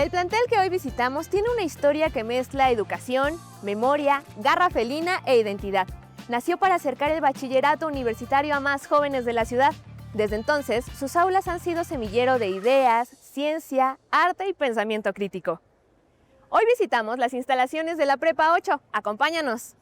El plantel que hoy visitamos tiene una historia que mezcla educación, memoria, garra felina e identidad. Nació para acercar el bachillerato universitario a más jóvenes de la ciudad. Desde entonces, sus aulas han sido semillero de ideas, ciencia, arte y pensamiento crítico. Hoy visitamos las instalaciones de la Prepa 8. ¡Acompáñanos!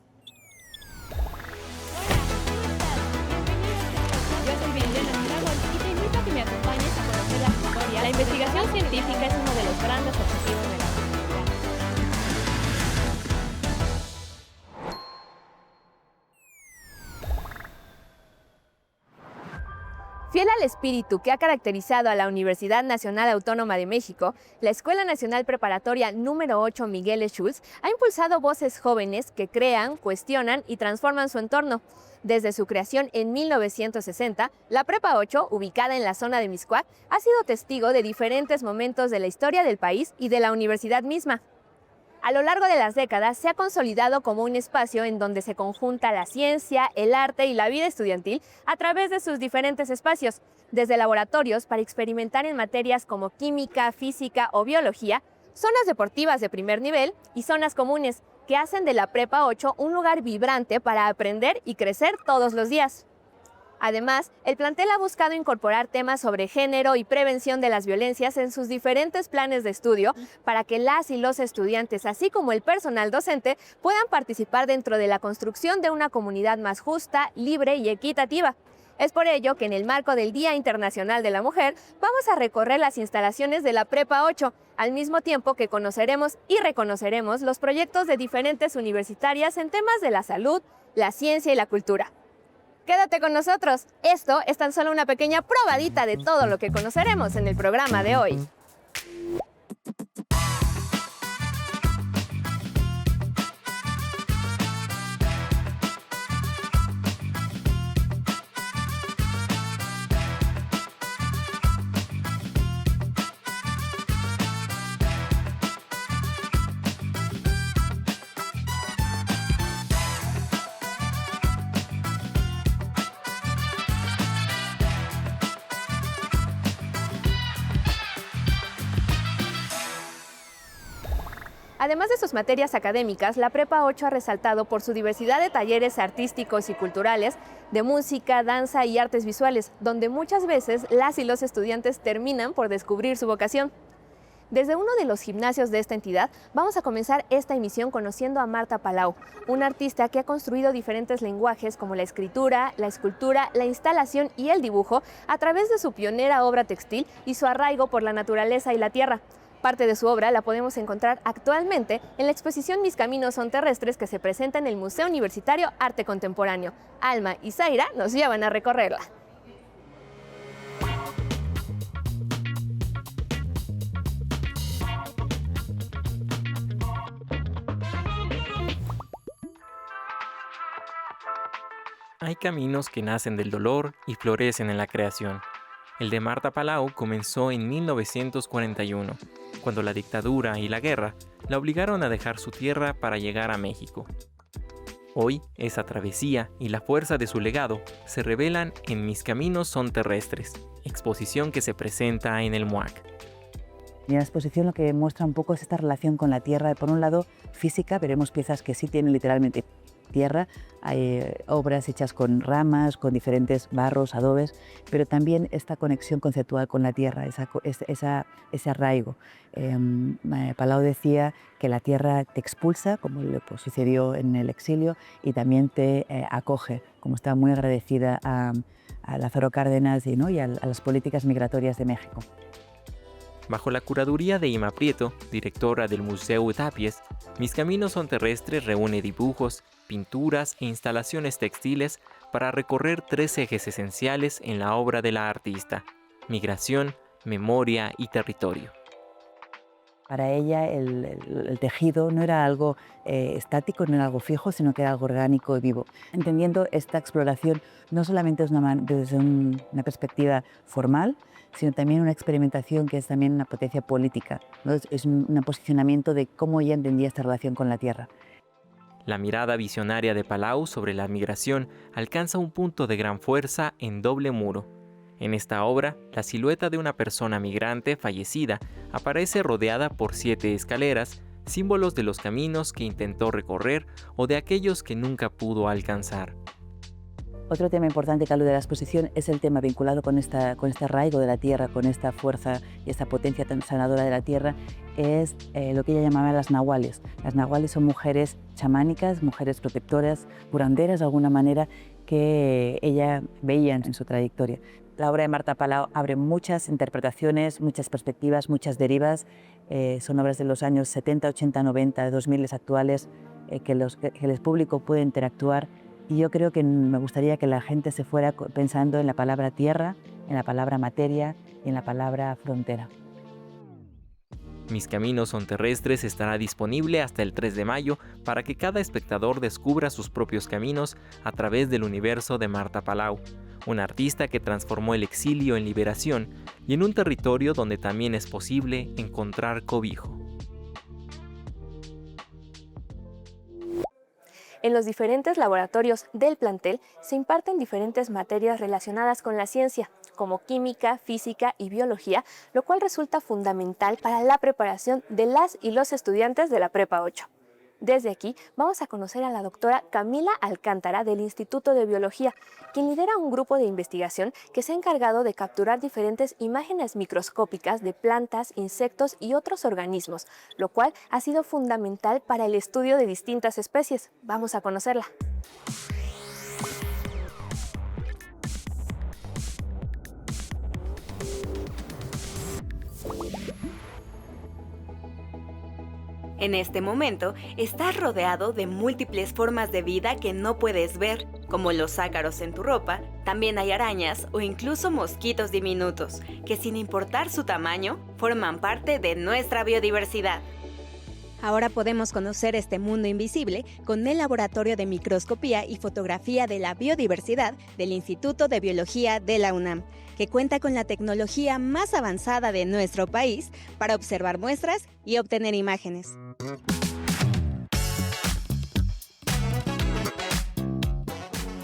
Yo soy Viridiana Mondragón y te invito a que me acompañes a conocer la historia. La investigación científica es uno de los grandes objetivos de la universidad. Fiel al espíritu que ha caracterizado a la Universidad Nacional Autónoma de México, la Escuela Nacional Preparatoria número 8 Miguel E. Schulz ha impulsado voces jóvenes que crean, cuestionan y transforman su entorno. Desde su creación en 1960, la Prepa 8, ubicada en la zona de Mixcoac, ha sido testigo de diferentes momentos de la historia del país y de la universidad misma. A lo largo de las décadas se ha consolidado como un espacio en donde se conjunta la ciencia, el arte y la vida estudiantil a través de sus diferentes espacios, desde laboratorios para experimentar en materias como química, física o biología, zonas deportivas de primer nivel y zonas comunes que hacen de la Prepa 8 un lugar vibrante para aprender y crecer todos los días. Además, el plantel ha buscado incorporar temas sobre género y prevención de las violencias en sus diferentes planes de estudio para que las y los estudiantes, así como el personal docente, puedan participar dentro de la construcción de una comunidad más justa, libre y equitativa. Es por ello que en el marco del Día Internacional de la Mujer vamos a recorrer las instalaciones de la Prepa 8, al mismo tiempo que conoceremos y reconoceremos los proyectos de diferentes universitarias en temas de la salud, la ciencia y la cultura. Quédate con nosotros, esto es tan solo una pequeña probadita de todo lo que conoceremos en el programa de hoy. Además de sus materias académicas, la Prepa 8 ha resaltado por su diversidad de talleres artísticos y culturales, de música, danza y artes visuales, donde muchas veces las y los estudiantes terminan por descubrir su vocación. Desde uno de los gimnasios de esta entidad, vamos a comenzar esta emisión conociendo a Marta Palau, una artista que ha construido diferentes lenguajes como la escritura, la escultura, la instalación y el dibujo a través de su pionera obra textil y su arraigo por la naturaleza y la tierra. Parte de su obra la podemos encontrar actualmente en la exposición Mis Caminos son Terrestres que se presenta en el Museo Universitario Arte Contemporáneo. Alma y Zaira nos llevan a recorrerla. Hay caminos que nacen del dolor y florecen en la creación. El de Marta Palau comenzó en 1941, cuando la dictadura y la guerra la obligaron a dejar su tierra para llegar a México. Hoy, esa travesía y la fuerza de su legado se revelan en Mis Caminos son Terrestres, exposición que se presenta en el MUAC. Y en la exposición lo que muestra un poco es esta relación con la tierra. Por un lado, física, veremos piezas que sí tienen literalmente tierra, hay obras hechas con ramas, con diferentes barros, adobes, pero también esta conexión conceptual con la tierra, ese arraigo. Palau decía que la tierra te expulsa, como le sucedió en el exilio, y también te acoge, como estaba muy agradecida a Lázaro Cárdenas y a las políticas migratorias de México. Bajo la curaduría de Ima Prieto, directora del Museu Tapies, Mis Caminos son Terrestres reúne dibujos, pinturas e instalaciones textiles para recorrer 3 ejes esenciales en la obra de la artista: migración, memoria y territorio. Para ella el tejido no era algo estático, no era algo fijo, sino que era algo orgánico y vivo. Entendiendo esta exploración no solamente desde una perspectiva formal, sino también una experimentación que es también una potencia política, ¿no? Es un posicionamiento de cómo ella entendía esta relación con la tierra. La mirada visionaria de Palau sobre la migración alcanza un punto de gran fuerza en Doble Muro. En esta obra, la silueta de una persona migrante fallecida aparece rodeada por 7 escaleras, símbolos de los caminos que intentó recorrer o de aquellos que nunca pudo alcanzar. Otro tema importante que alude a la exposición es el tema vinculado con este arraigo de la tierra, con esta fuerza y esta potencia tan sanadora de la tierra, es lo que ella llamaba las nahuales. Las nahuales son mujeres chamánicas, mujeres protectoras, curanderas de alguna manera, que ella veía en su trayectoria. La obra de Marta Palau abre muchas interpretaciones, muchas perspectivas, muchas derivas. Son obras de los años 70, 80, 90, de 2000 actuales, que el público puede interactuar. Y yo creo que me gustaría que la gente se fuera pensando en la palabra tierra, en la palabra materia y en la palabra frontera. Mis Caminos Son Terrestres estará disponible hasta el 3 de mayo para que cada espectador descubra sus propios caminos a través del universo de Marta Palau, una artista que transformó el exilio en liberación y en un territorio donde también es posible encontrar cobijo. En los diferentes laboratorios del plantel se imparten diferentes materias relacionadas con la ciencia, como química, física y biología, lo cual resulta fundamental para la preparación de las y los estudiantes de la Prepa 8. Desde aquí vamos a conocer a la doctora Camila Alcántara del Instituto de Biología, quien lidera un grupo de investigación que se ha encargado de capturar diferentes imágenes microscópicas de plantas, insectos y otros organismos, lo cual ha sido fundamental para el estudio de distintas especies. Vamos a conocerla. En este momento, estás rodeado de múltiples formas de vida que no puedes ver, como los ácaros en tu ropa. También hay arañas o incluso mosquitos diminutos, que sin importar su tamaño, forman parte de nuestra biodiversidad. Ahora podemos conocer este mundo invisible con el Laboratorio de Microscopía y Fotografía de la Biodiversidad del Instituto de Biología de la UNAM, que cuenta con la tecnología más avanzada de nuestro país para observar muestras y obtener imágenes.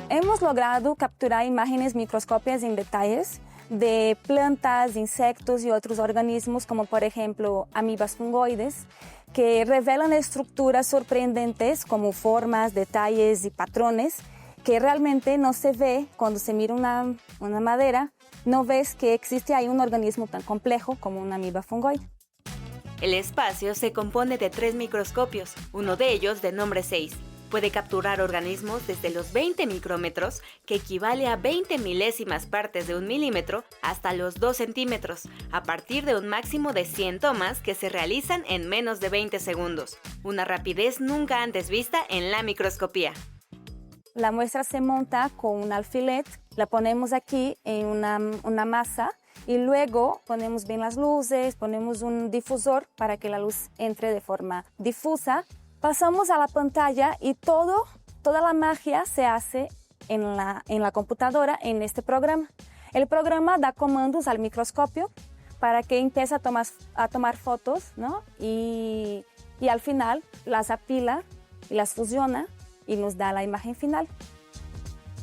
Hemos logrado capturar imágenes microscópicas en detalles de plantas, insectos y otros organismos, como por ejemplo amibas fungoides, que revelan estructuras sorprendentes como formas, detalles y patrones que realmente no se ve cuando se mira una madera. No ves que existe ahí un organismo tan complejo como una amiba fungoide. El espacio se compone de 3 microscopios, uno de ellos de nombre 6. Puede capturar organismos desde los 20 micrómetros, que equivale a 20 milésimas partes de un milímetro, hasta los 2 centímetros, a partir de un máximo de 100 tomas que se realizan en menos de 20 segundos. Una rapidez nunca antes vista en la microscopía. La muestra se monta con un alfiler, la ponemos aquí en una masa y luego ponemos bien las luces, ponemos un difusor para que la luz entre de forma difusa. Pasamos a la pantalla y toda la magia se hace en la computadora, en este programa. El programa da comandos al microscopio para que empiece a tomar fotos, ¿no? Y al final las apila y las fusiona y nos da la imagen final.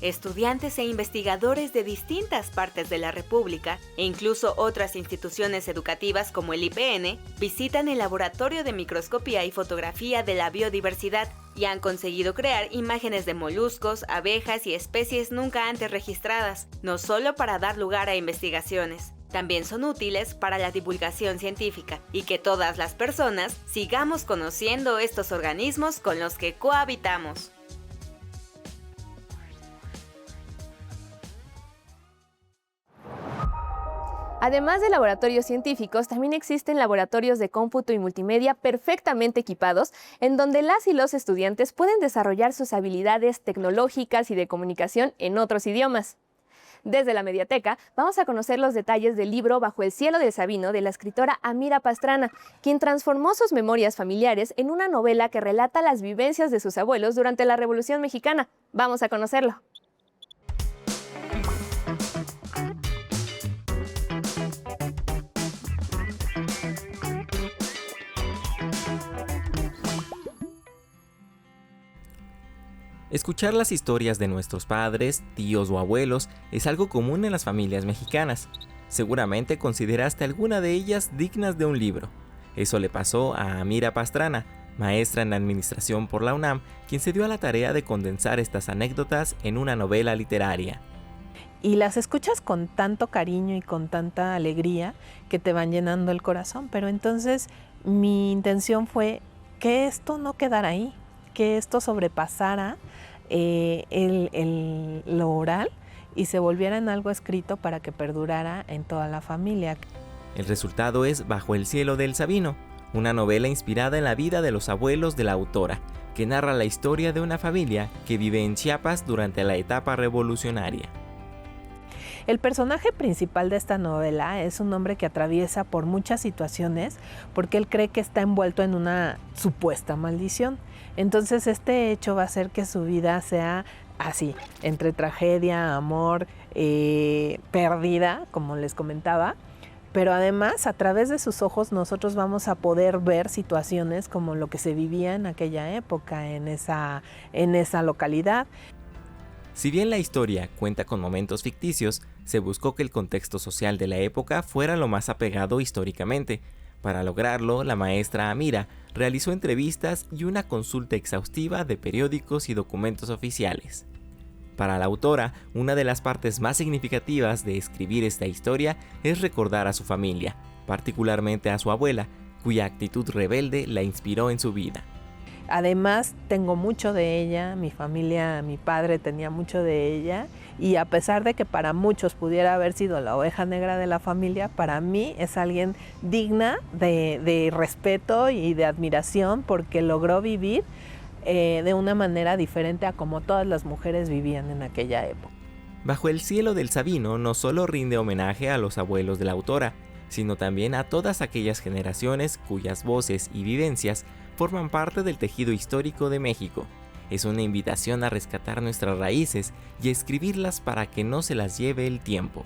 Estudiantes e investigadores de distintas partes de la República e incluso otras instituciones educativas como el IPN visitan el Laboratorio de Microscopía y Fotografía de la Biodiversidad y han conseguido crear imágenes de moluscos, abejas y especies nunca antes registradas, no solo para dar lugar a investigaciones. También son útiles para la divulgación científica y que todas las personas sigamos conociendo estos organismos con los que cohabitamos. Además de laboratorios científicos, también existen laboratorios de cómputo y multimedia perfectamente equipados, en donde las y los estudiantes pueden desarrollar sus habilidades tecnológicas y de comunicación en otros idiomas. Desde la Mediateca, vamos a conocer los detalles del libro Bajo el cielo del Sabino de la escritora Amira Pastrana, quien transformó sus memorias familiares en una novela que relata las vivencias de sus abuelos durante la Revolución Mexicana. Vamos a conocerlo. Escuchar las historias de nuestros padres, tíos o abuelos es algo común en las familias mexicanas. Seguramente consideraste alguna de ellas dignas de un libro. Eso le pasó a Amira Pastrana, maestra en administración por la UNAM, quien se dio a la tarea de condensar estas anécdotas en una novela literaria. Y las escuchas con tanto cariño y con tanta alegría que te van llenando el corazón. Pero entonces mi intención fue que esto no quedara ahí, que esto sobrepasara lo oral y se volviera en algo escrito para que perdurara en toda la familia. El resultado es Bajo el cielo del Sabino, una novela inspirada en la vida de los abuelos de la autora, que narra la historia de una familia que vive en Chiapas durante la etapa revolucionaria. El personaje principal de esta novela es un hombre que atraviesa por muchas situaciones porque él cree que está envuelto en una supuesta maldición. Entonces este hecho va a hacer que su vida sea así, entre tragedia, amor, pérdida, como les comentaba. Pero además, a través de sus ojos, nosotros vamos a poder ver situaciones como lo que se vivía en aquella época, en esa localidad. Si bien la historia cuenta con momentos ficticios, se buscó que el contexto social de la época fuera lo más apegado históricamente. Para lograrlo, la maestra Amira realizó entrevistas y una consulta exhaustiva de periódicos y documentos oficiales. Para la autora, una de las partes más significativas de escribir esta historia es recordar a su familia, particularmente a su abuela, cuya actitud rebelde la inspiró en su vida. Además, tengo mucho de ella, mi familia, mi padre tenía mucho de ella, y a pesar de que para muchos pudiera haber sido la oveja negra de la familia, para mí es alguien digna de respeto y de admiración porque logró vivir de una manera diferente a como todas las mujeres vivían en aquella época. Bajo el cielo del Sabino no solo rinde homenaje a los abuelos de la autora, sino también a todas aquellas generaciones cuyas voces y vivencias forman parte del tejido histórico de México. Es una invitación a rescatar nuestras raíces y a escribirlas para que no se las lleve el tiempo.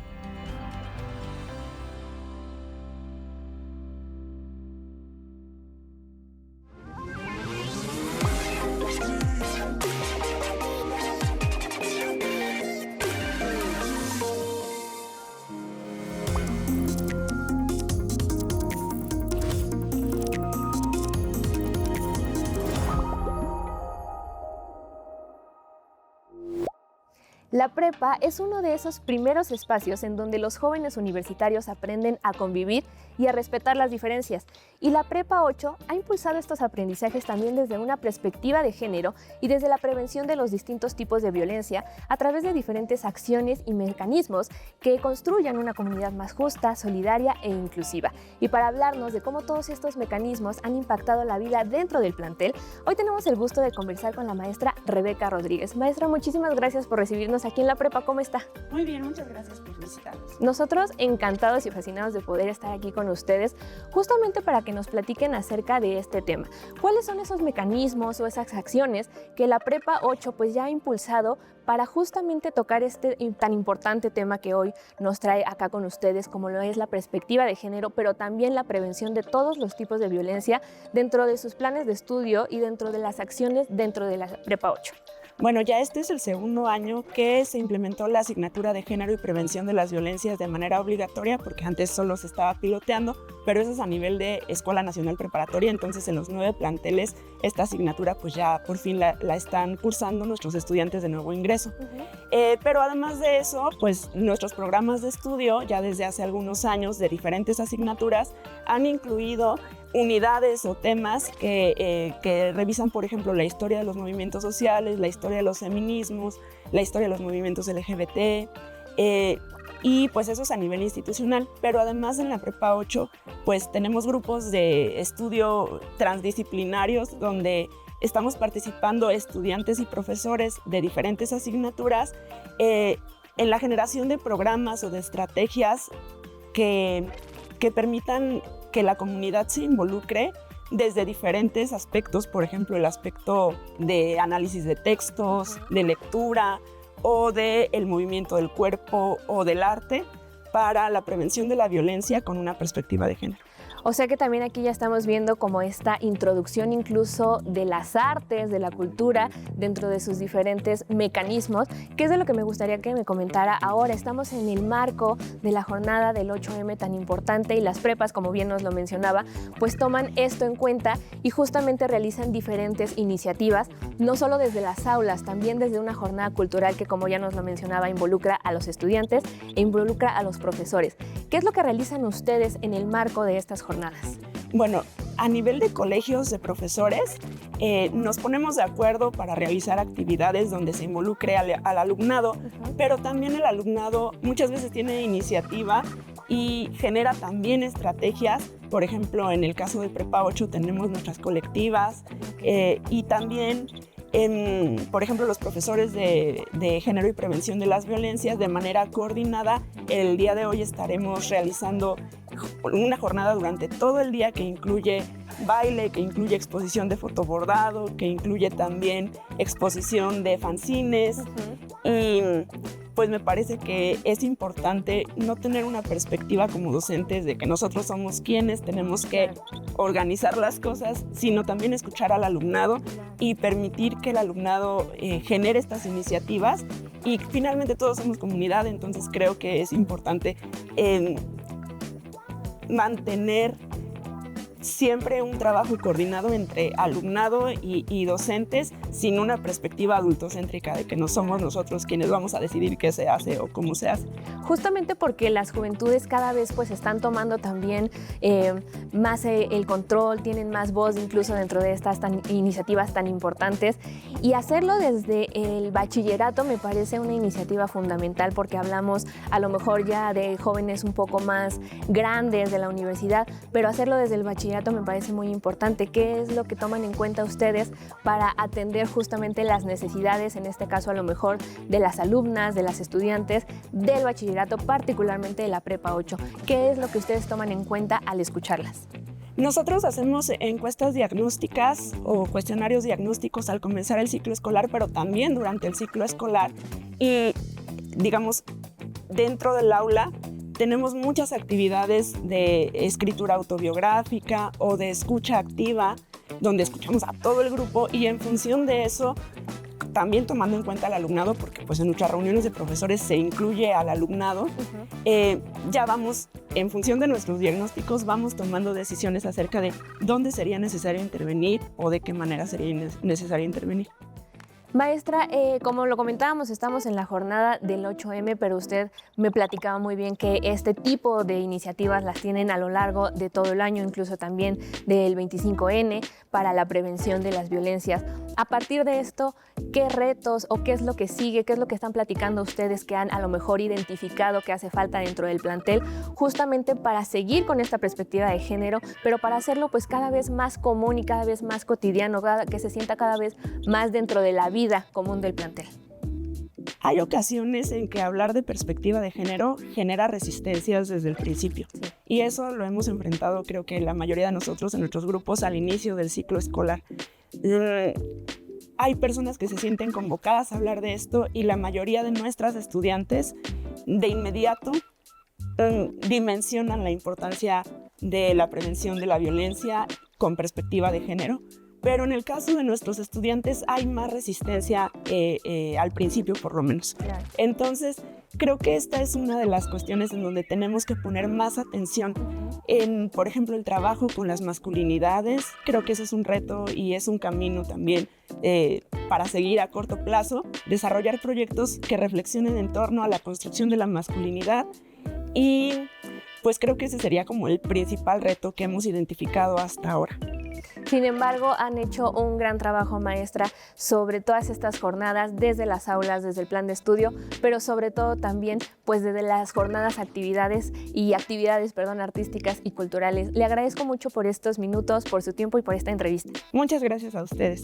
La prepa es uno de esos primeros espacios en donde los jóvenes universitarios aprenden a convivir y a respetar las diferencias. Y la Prepa 8 ha impulsado estos aprendizajes también desde una perspectiva de género y desde la prevención de los distintos tipos de violencia a través de diferentes acciones y mecanismos que construyan una comunidad más justa, solidaria e inclusiva. Y para hablarnos de cómo todos estos mecanismos han impactado la vida dentro del plantel, hoy tenemos el gusto de conversar con la maestra Rebeca Rodríguez. Maestra, muchísimas gracias por recibirnos aquí en la prepa. ¿Cómo está? Muy bien, muchas gracias por visitarnos. Nosotros encantados y fascinados de poder estar aquí con ustedes, justamente para que nos platiquen acerca de este tema. ¿Cuáles son esos mecanismos o esas acciones que la Prepa 8 pues ya ha impulsado para justamente tocar este tan importante tema que hoy nos trae acá con ustedes, como lo es la perspectiva de género, pero también la prevención de todos los tipos de violencia dentro de sus planes de estudio y dentro de las acciones dentro de la Prepa 8? Bueno, ya este es el segundo año que se implementó la asignatura de género y prevención de las violencias de manera obligatoria, porque antes solo se estaba piloteando, pero eso es a nivel de Escuela Nacional Preparatoria. Entonces en los 9 planteles esta asignatura pues ya por fin la están cursando nuestros estudiantes de nuevo ingreso. Pero además de eso, pues nuestros programas de estudio ya desde hace algunos años de diferentes asignaturas han incluido unidades o temas que revisan, por ejemplo, la historia de los movimientos sociales, la historia de los feminismos, la historia de los movimientos LGBT, y pues eso es a nivel institucional. Pero además en la Prepa 8 pues tenemos grupos de estudio transdisciplinarios donde estamos participando estudiantes y profesores de diferentes asignaturas en la generación de programas o de estrategias que permitan que la comunidad se involucre desde diferentes aspectos, por ejemplo, el aspecto de análisis de textos, de lectura o del movimiento del cuerpo o del arte para la prevención de la violencia con una perspectiva de género. O sea que también aquí ya estamos viendo como esta introducción incluso de las artes, de la cultura, dentro de sus diferentes mecanismos, que es de lo que me gustaría que me comentara ahora. Estamos en el marco de la jornada del 8M tan importante y las prepas, como bien nos lo mencionaba, pues toman esto en cuenta y justamente realizan diferentes iniciativas, no solo desde las aulas, también desde una jornada cultural que, como ya nos lo mencionaba, involucra a los estudiantes e involucra a los profesores. ¿Qué es lo que realizan ustedes en el marco de estas jornadas? Bueno, a nivel de colegios de profesores, nos ponemos de acuerdo para realizar actividades donde se involucre al alumnado, pero también el alumnado muchas veces tiene iniciativa y genera también estrategias. Por ejemplo, en el caso de Prepa 8 tenemos nuestras colectivas y también, por ejemplo, los profesores de género y prevención de las violencias, de manera coordinada, el día de hoy estaremos realizando una jornada durante todo el día que incluye baile, que incluye exposición de fotobordado, que incluye también exposición de fanzines. Y pues me parece que es importante no tener una perspectiva como docentes de que nosotros somos quienes tenemos que organizar las cosas, sino también escuchar al alumnado y permitir que el alumnado genere estas iniciativas. Y finalmente todos somos comunidad, entonces creo que es importante mantener siempre un trabajo coordinado entre alumnado y docentes, sin una perspectiva adultocéntrica de que no somos nosotros quienes vamos a decidir qué se hace o cómo se hace. Justamente porque las juventudes cada vez pues están tomando también más el control, tienen más voz incluso dentro de estas iniciativas tan importantes, y hacerlo desde el bachillerato me parece una iniciativa fundamental, porque hablamos a lo mejor ya de jóvenes un poco más grandes de la universidad, pero hacerlo desde el bachillerato me parece muy importante. ¿Qué es lo que toman en cuenta ustedes para atender justamente las necesidades, en este caso a lo mejor de las alumnas, de las estudiantes del bachillerato, particularmente de la Prepa 8? ¿Qué es lo que ustedes toman en cuenta al escucharlas? Nosotros hacemos encuestas diagnósticas o cuestionarios diagnósticos al comenzar el ciclo escolar, pero también durante el ciclo escolar. Y, digamos, dentro del aula tenemos muchas actividades de escritura autobiográfica o de escucha activa, donde escuchamos a todo el grupo, y en función de eso, también tomando en cuenta al alumnado, porque pues en nuestras reuniones de profesores se incluye al alumnado, ya vamos, en función de nuestros diagnósticos, vamos tomando decisiones acerca de dónde sería necesario intervenir o de qué manera sería necesario intervenir. Maestra, como lo comentábamos, estamos en la jornada del 8M, pero usted me platicaba muy bien que este tipo de iniciativas las tienen a lo largo de todo el año, incluso también del 25N, para la prevención de las violencias. A partir de esto, ¿qué retos o qué es lo que sigue? ¿Qué es lo que están platicando ustedes que han a lo mejor identificado que hace falta dentro del plantel, justamente para seguir con esta perspectiva de género, pero para hacerlo pues cada vez más común y cada vez más cotidiano, que se sienta cada vez más dentro de la vida común del plantel? Hay ocasiones en que hablar de perspectiva de género genera resistencias desde el principio. Sí. Y eso lo hemos enfrentado, creo que la mayoría de nosotros en nuestros grupos al inicio del ciclo escolar. Hay personas que se sienten convocadas a hablar de esto, y la mayoría de nuestras estudiantes de inmediato dimensionan la importancia de la prevención de la violencia con perspectiva de género. Pero en el caso de nuestros estudiantes hay más resistencia al principio, por lo menos. Claro. Entonces, creo que esta es una de las cuestiones en donde tenemos que poner más atención en, por ejemplo, el trabajo con las masculinidades. Creo que ese es un reto y es un camino también para seguir a corto plazo, desarrollar proyectos que reflexionen en torno a la construcción de la masculinidad, y pues creo que ese sería como el principal reto que hemos identificado hasta ahora. Sin embargo, han hecho un gran trabajo, maestra, sobre todas estas jornadas, desde las aulas, desde el plan de estudio, pero sobre todo también pues desde las jornadas actividades artísticas y culturales. Le agradezco mucho por estos minutos, por su tiempo y por esta entrevista. Muchas gracias a ustedes.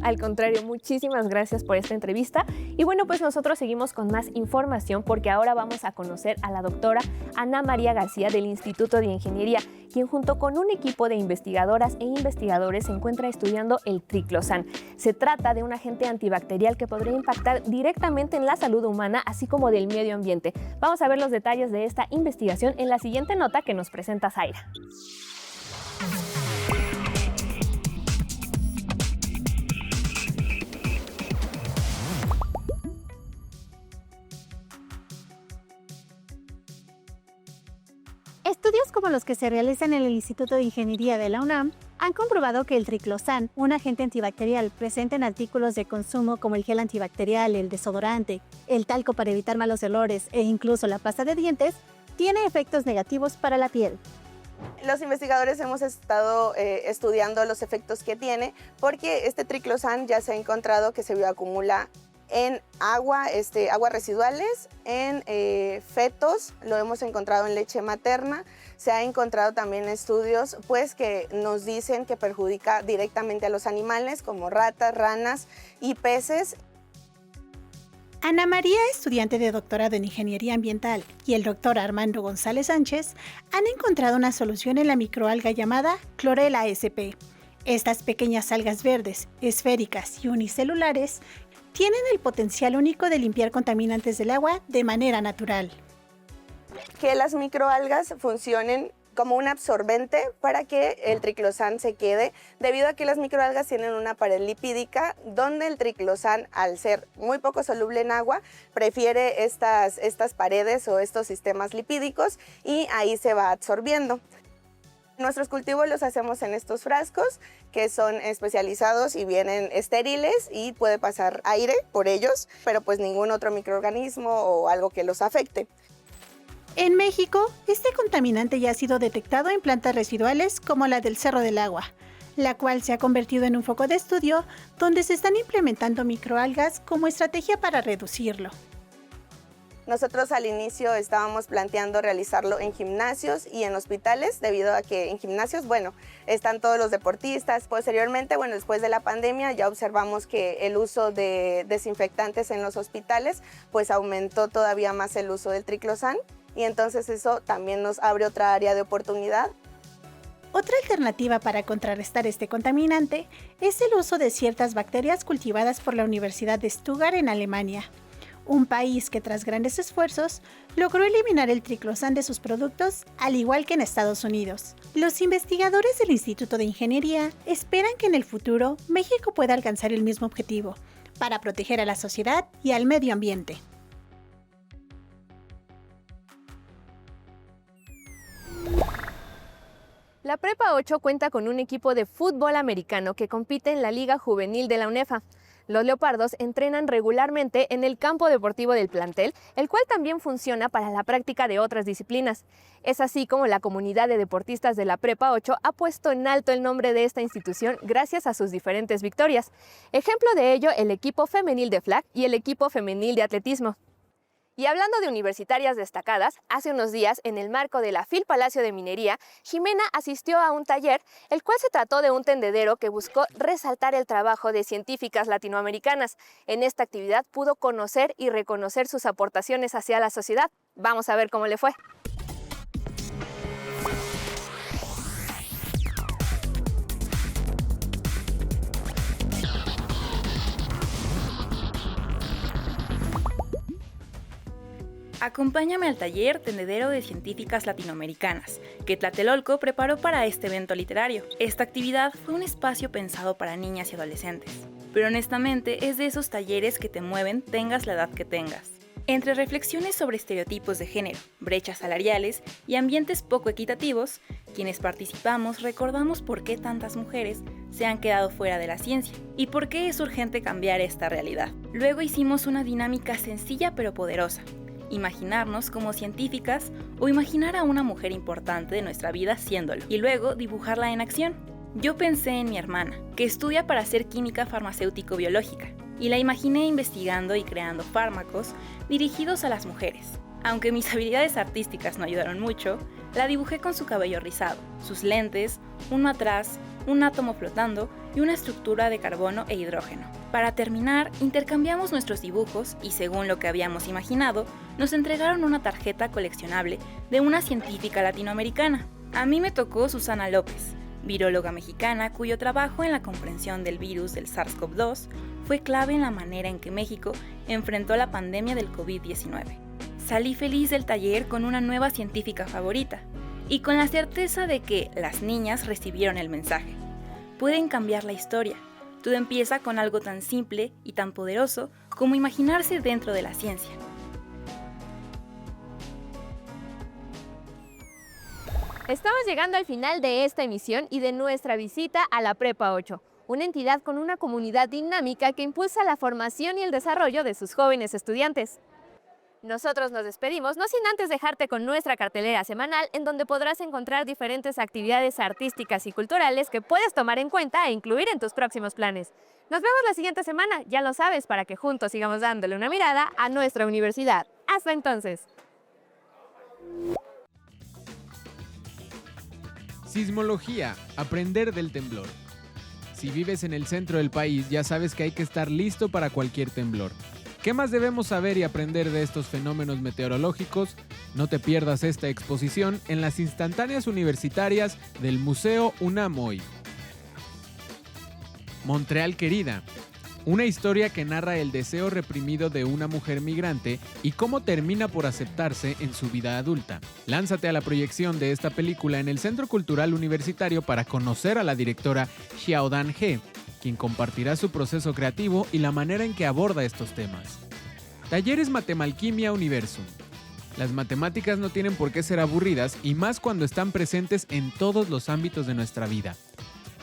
Al contrario, muchísimas gracias por esta entrevista. Y bueno, pues nosotros seguimos con más información, porque ahora vamos a conocer a la doctora Ana María García del Instituto de Ingeniería, quien junto con un equipo de investigadoras e investigadores se encuentra estudiando el triclosan. Se trata de un agente antibacterial que podría impactar directamente en la salud humana, así como del medio ambiente. Vamos a ver los detalles de esta investigación en la siguiente nota que nos presenta Zaira. Estudios como los que se realizan en el Instituto de Ingeniería de la UNAM han comprobado que el triclosan, un agente antibacterial presente en artículos de consumo como el gel antibacterial, el desodorante, el talco para evitar malos olores e incluso la pasta de dientes, tiene efectos negativos para la piel. Los investigadores hemos estado estudiando los efectos que tiene porque este triclosan ya se ha encontrado que se bioacumula en aguas residuales, en fetos, lo hemos encontrado en leche materna, se ha encontrado también estudios pues, que nos dicen que perjudica directamente a los animales como ratas, ranas y peces. Ana María, estudiante de doctorado en Ingeniería Ambiental, y el doctor Armando González Sánchez han encontrado una solución en la microalga llamada Chlorella sp. Estas pequeñas algas verdes, esféricas y unicelulares tienen el potencial único de limpiar contaminantes del agua de manera natural. Que las microalgas funcionen como un absorbente para que el triclosan se quede, debido a que las microalgas tienen una pared lipídica donde el triclosan, al ser muy poco soluble en agua, prefiere estas paredes o estos sistemas lipídicos y ahí se va absorbiendo. Nuestros cultivos los hacemos en estos frascos que son especializados y vienen estériles y puede pasar aire por ellos, pero pues ningún otro microorganismo o algo que los afecte. En México, este contaminante ya ha sido detectado en plantas residuales como la del Cerro del Agua, la cual se ha convertido en un foco de estudio donde se están implementando microalgas como estrategia para reducirlo. Nosotros al inicio estábamos planteando realizarlo en gimnasios y en hospitales, debido a que en gimnasios, están todos los deportistas. Posteriormente, después de la pandemia, ya observamos que el uso de desinfectantes en los hospitales, pues aumentó todavía más el uso del triclosan y entonces eso también nos abre otra área de oportunidad. Otra alternativa para contrarrestar este contaminante es el uso de ciertas bacterias cultivadas por la Universidad de Stuttgart en Alemania. Un país que tras grandes esfuerzos logró eliminar el triclosan de sus productos, al igual que en Estados Unidos. Los investigadores del Instituto de Ingeniería esperan que en el futuro México pueda alcanzar el mismo objetivo, para proteger a la sociedad y al medio ambiente. La Prepa 8 cuenta con un equipo de fútbol americano que compite en la Liga Juvenil de la UNEFA. Los leopardos entrenan regularmente en el campo deportivo del plantel, el cual también funciona para la práctica de otras disciplinas. Es así como la comunidad de deportistas de la Prepa 8 ha puesto en alto el nombre de esta institución gracias a sus diferentes victorias. Ejemplo de ello, el equipo femenil de flag y el equipo femenil de atletismo. Y hablando de universitarias destacadas, hace unos días, en el marco de la FIL Palacio de Minería, Jimena asistió a un taller, el cual se trató de un tendedero que buscó resaltar el trabajo de científicas latinoamericanas. En esta actividad pudo conocer y reconocer sus aportaciones hacia la sociedad. Vamos a ver cómo le fue. Acompáñame al taller Tendedero de Científicas Latinoamericanas, que Tlatelolco preparó para este evento literario. Esta actividad fue un espacio pensado para niñas y adolescentes, pero honestamente es de esos talleres que te mueven tengas la edad que tengas. Entre reflexiones sobre estereotipos de género, brechas salariales y ambientes poco equitativos, quienes participamos recordamos por qué tantas mujeres se han quedado fuera de la ciencia y por qué es urgente cambiar esta realidad. Luego hicimos una dinámica sencilla pero poderosa. Imaginarnos como científicas o imaginar a una mujer importante de nuestra vida siéndolo y luego dibujarla en acción. Yo pensé en mi hermana, que estudia para ser química farmacéutico-biológica, y la imaginé investigando y creando fármacos dirigidos a las mujeres. Aunque mis habilidades artísticas no ayudaron mucho, la dibujé con su cabello rizado, sus lentes, un matraz, un átomo flotando y una estructura de carbono e hidrógeno. Para terminar, intercambiamos nuestros dibujos y según lo que habíamos imaginado, nos entregaron una tarjeta coleccionable de una científica latinoamericana. A mí me tocó Susana López, viróloga mexicana cuyo trabajo en la comprensión del virus del SARS-CoV-2 fue clave en la manera en que México enfrentó la pandemia del COVID-19. Salí feliz del taller con una nueva científica favorita, y con la certeza de que las niñas recibieron el mensaje. Pueden cambiar la historia. Todo empieza con algo tan simple y tan poderoso como imaginarse dentro de la ciencia. Estamos llegando al final de esta emisión y de nuestra visita a la Prepa 8, una entidad con una comunidad dinámica que impulsa la formación y el desarrollo de sus jóvenes estudiantes. Nosotros nos despedimos, no sin antes dejarte con nuestra cartelera semanal, en donde podrás encontrar diferentes actividades artísticas y culturales que puedes tomar en cuenta e incluir en tus próximos planes. Nos vemos la siguiente semana, ya lo sabes, para que juntos sigamos dándole una mirada a nuestra universidad. Hasta entonces. Sismología, aprender del temblor. Si vives en el centro del país, ya sabes que hay que estar listo para cualquier temblor. ¿Qué más debemos saber y aprender de estos fenómenos meteorológicos? No te pierdas esta exposición en las instantáneas universitarias del Museo UNAM hoy. Montreal querida. Una historia que narra el deseo reprimido de una mujer migrante y cómo termina por aceptarse en su vida adulta. Lánzate a la proyección de esta película en el Centro Cultural Universitario para conocer a la directora Xiaodan He, quien compartirá su proceso creativo y la manera en que aborda estos temas. Talleres Matemalquimia Universum. Las matemáticas no tienen por qué ser aburridas y más cuando están presentes en todos los ámbitos de nuestra vida.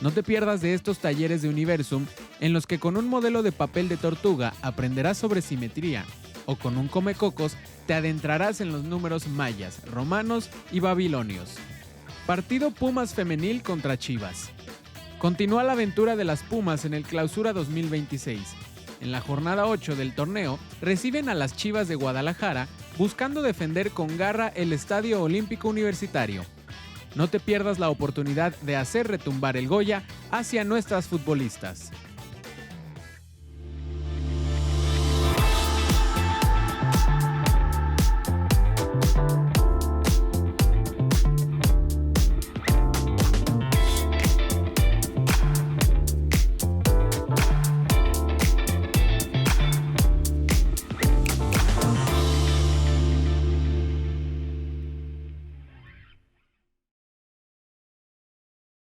No te pierdas de estos talleres de Universum en los que con un modelo de papel de tortuga aprenderás sobre simetría o con un comecocos te adentrarás en los números mayas, romanos y babilonios. Partido Pumas femenil contra Chivas. Continúa la aventura de las Pumas en el Clausura 2026. En la jornada 8 del torneo reciben a las Chivas de Guadalajara buscando defender con garra el Estadio Olímpico Universitario. No te pierdas la oportunidad de hacer retumbar el Goya hacia nuestras futbolistas.